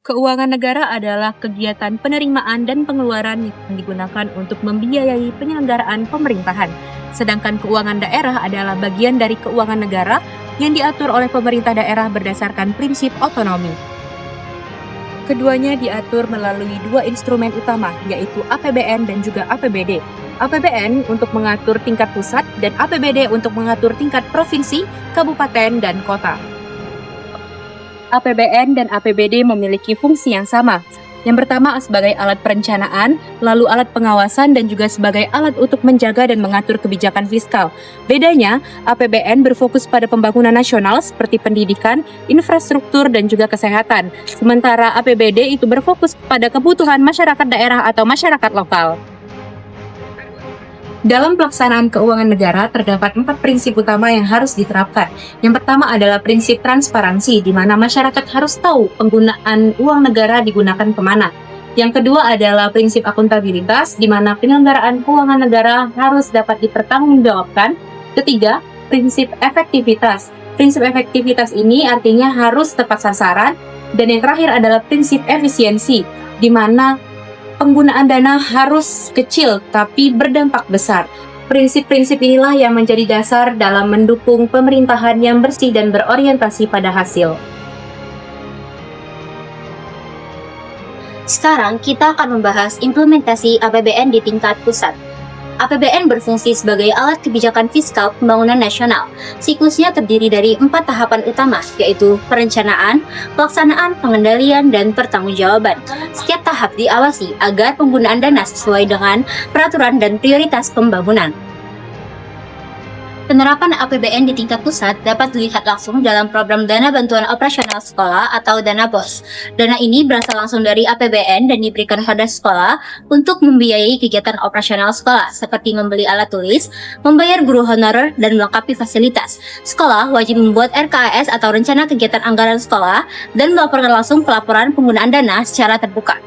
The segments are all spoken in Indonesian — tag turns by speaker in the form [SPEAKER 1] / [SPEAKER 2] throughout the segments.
[SPEAKER 1] Keuangan negara adalah kegiatan penerimaan dan pengeluaran yang digunakan untuk membiayai penyelenggaraan pemerintahan. Sedangkan keuangan daerah adalah bagian dari keuangan negara yang diatur oleh pemerintah daerah berdasarkan prinsip otonomi. Keduanya diatur melalui dua instrumen utama, yaitu APBN dan juga APBD. APBN untuk mengatur tingkat pusat dan APBD untuk mengatur tingkat provinsi, kabupaten, dan kota. APBN dan APBD memiliki fungsi yang sama. Yang pertama sebagai alat perencanaan, lalu alat pengawasan, dan juga sebagai alat untuk menjaga dan mengatur kebijakan fiskal. Bedanya, APBN berfokus pada pembangunan nasional seperti pendidikan, infrastruktur, dan juga kesehatan. Sementara APBD itu berfokus pada kebutuhan masyarakat daerah atau masyarakat lokal. Dalam pelaksanaan keuangan negara, terdapat 4 prinsip utama yang harus diterapkan. Yang pertama adalah prinsip transparansi, di mana masyarakat harus tahu penggunaan uang negara digunakan kemana. Yang kedua adalah prinsip akuntabilitas, di mana penyelenggaraan keuangan negara harus dapat dipertanggungjawabkan. Ketiga, prinsip efektivitas. Prinsip efektivitas ini artinya harus tepat sasaran. Dan yang terakhir adalah prinsip efisiensi, di mana penggunaan dana harus kecil tapi berdampak besar. Prinsip-prinsip inilah yang menjadi dasar dalam mendukung pemerintahan yang bersih dan berorientasi pada hasil.
[SPEAKER 2] Sekarang kita akan membahas implementasi APBN di tingkat pusat. APBN berfungsi sebagai alat kebijakan fiskal pembangunan nasional. Siklusnya terdiri dari 4 tahapan utama, yaitu perencanaan, pelaksanaan, pengendalian, dan pertanggungjawaban. Setiap tahap diawasi agar penggunaan dana sesuai dengan peraturan dan prioritas pembangunan. Penerapan APBN di tingkat pusat dapat dilihat langsung dalam program Dana Bantuan Operasional Sekolah atau Dana BOS. Dana ini berasal langsung dari APBN dan diberikan pada sekolah untuk membiayai kegiatan operasional sekolah seperti membeli alat tulis, membayar guru honorer, dan melengkapi fasilitas. Sekolah wajib membuat RKAS atau Rencana Kegiatan Anggaran Sekolah dan melaporkan langsung pelaporan penggunaan dana secara terbuka.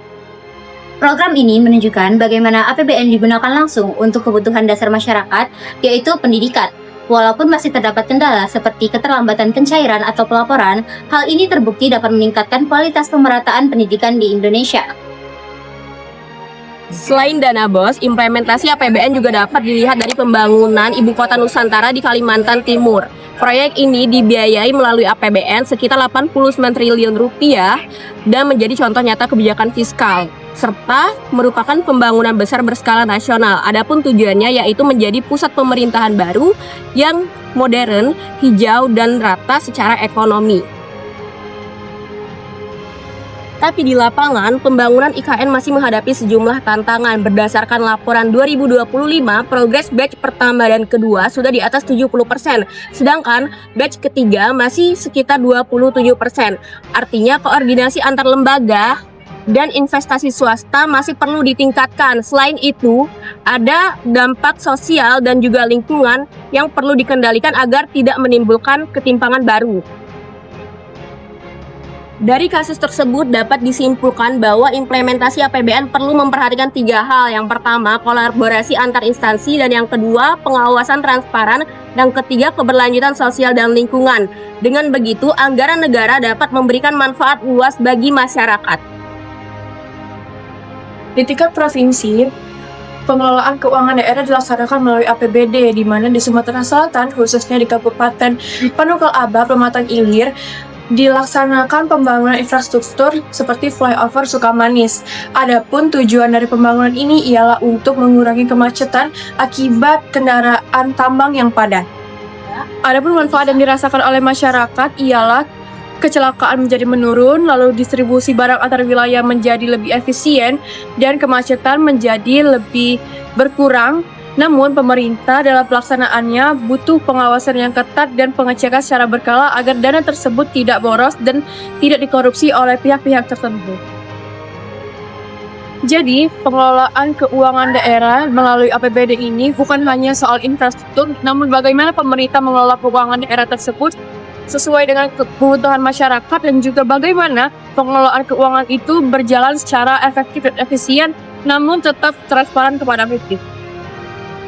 [SPEAKER 2] Program ini menunjukkan bagaimana APBN digunakan langsung untuk kebutuhan dasar masyarakat, yaitu pendidikan. Walaupun masih terdapat kendala seperti keterlambatan pencairan atau pelaporan, hal ini terbukti dapat meningkatkan kualitas pemerataan pendidikan di Indonesia.
[SPEAKER 3] Selain dana BOS, implementasi APBN juga dapat dilihat dari pembangunan Ibu Kota Nusantara di Kalimantan Timur. Proyek ini dibiayai melalui APBN sekitar 89 triliun rupiah dan menjadi contoh nyata kebijakan fiskal, serta merupakan pembangunan besar berskala nasional. Adapun tujuannya yaitu menjadi pusat pemerintahan baru yang modern, hijau, dan rata secara ekonomi. Tapi di lapangan, pembangunan IKN masih menghadapi sejumlah tantangan. Berdasarkan laporan 2025, progres batch pertama dan kedua sudah di atas 70%, sedangkan batch ketiga masih sekitar 27%. Artinya koordinasi antar lembaga dan investasi swasta masih perlu ditingkatkan. Selain itu, ada dampak sosial dan juga lingkungan yang perlu dikendalikan agar tidak menimbulkan ketimpangan baru. Dari kasus tersebut dapat disimpulkan bahwa implementasi APBN perlu memperhatikan 3 hal. Yang pertama, kolaborasi antar instansi, dan yang kedua, pengawasan transparan, dan ketiga, keberlanjutan sosial dan lingkungan. Dengan begitu, anggaran negara dapat memberikan manfaat luas bagi masyarakat.
[SPEAKER 4] Di tingkat provinsi, pengelolaan keuangan daerah dilaksanakan melalui APBD, di mana di Sumatera Selatan, khususnya di Kabupaten Panukal Aba, Pematang Ilir, dilaksanakan pembangunan infrastruktur seperti flyover Sukamanis. Adapun tujuan dari pembangunan ini ialah untuk mengurangi kemacetan akibat kendaraan tambang yang padat. Adapun manfaat yang dirasakan oleh masyarakat ialah kecelakaan menjadi menurun, lalu distribusi barang antar wilayah menjadi lebih efisien, dan kemacetan menjadi lebih berkurang. Namun, pemerintah dalam pelaksanaannya butuh pengawasan yang ketat dan pengecekan secara berkala agar dana tersebut tidak boros dan tidak dikorupsi oleh pihak-pihak tertentu. Jadi, pengelolaan keuangan daerah melalui APBD ini bukan hanya soal infrastruktur, namun bagaimana pemerintah mengelola keuangan daerah tersebut sesuai dengan kebutuhan masyarakat, dan juga bagaimana pengelolaan keuangan itu berjalan secara efektif dan efisien, namun tetap transparan kepada publik.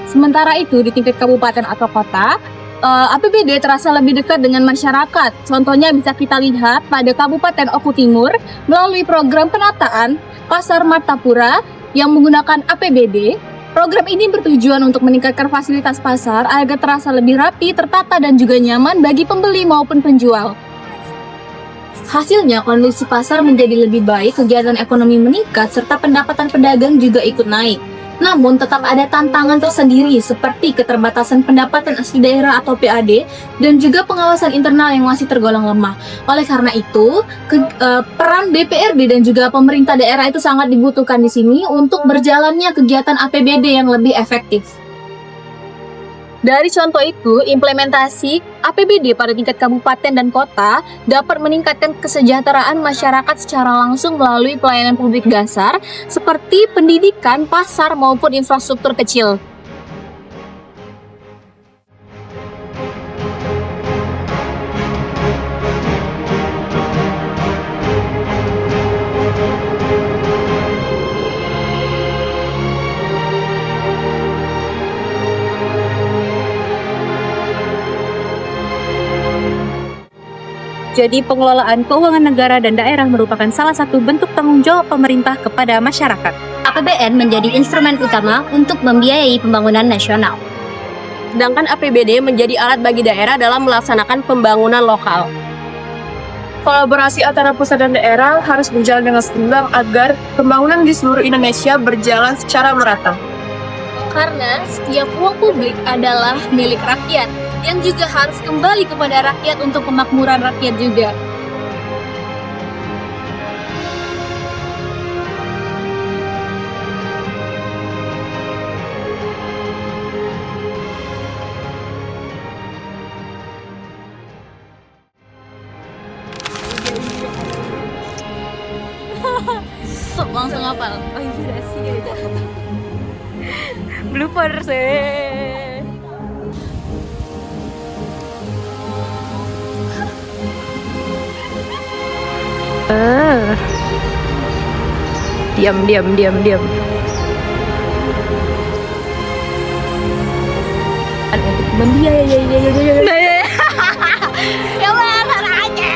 [SPEAKER 1] Sementara itu, di tingkat kabupaten atau kota,
[SPEAKER 3] APBD terasa lebih dekat dengan masyarakat. Contohnya bisa kita lihat pada Kabupaten Oku Timur melalui program penataan Pasar Martapura yang menggunakan APBD. Program ini bertujuan untuk meningkatkan fasilitas pasar agar terasa lebih rapi, tertata, dan juga nyaman bagi pembeli maupun penjual. Hasilnya, kondisi pasar menjadi lebih baik, kegiatan ekonomi meningkat, serta pendapatan pedagang juga ikut naik. Namun, tetap ada tantangan tersendiri seperti keterbatasan pendapatan asli daerah atau PAD dan juga pengawasan internal yang masih tergolong lemah. Oleh karena itu, peran DPRD dan juga pemerintah daerah itu sangat dibutuhkan di sini untuk berjalannya kegiatan APBD yang lebih efektif. Dari contoh itu, implementasi APBD pada tingkat kabupaten dan kota dapat meningkatkan kesejahteraan masyarakat secara langsung melalui pelayanan publik dasar seperti pendidikan, pasar, maupun infrastruktur kecil.
[SPEAKER 1] Jadi pengelolaan keuangan negara dan daerah merupakan salah satu bentuk tanggung jawab pemerintah kepada masyarakat.
[SPEAKER 2] APBN menjadi instrumen utama untuk membiayai pembangunan nasional.
[SPEAKER 3] Sedangkan APBD menjadi alat bagi daerah dalam melaksanakan pembangunan lokal.
[SPEAKER 4] Kolaborasi antara pusat dan daerah harus berjalan dengan seimbang agar pembangunan di seluruh Indonesia berjalan secara merata.
[SPEAKER 3] Karena setiap uang publik adalah milik rakyat, yang juga harus kembali kepada rakyat untuk kemakmuran rakyat juga. Langsung hafal. Oh iya sih. Bloopers
[SPEAKER 1] Diam. Untuk membiayai.
[SPEAKER 3] Ya Allah, aja.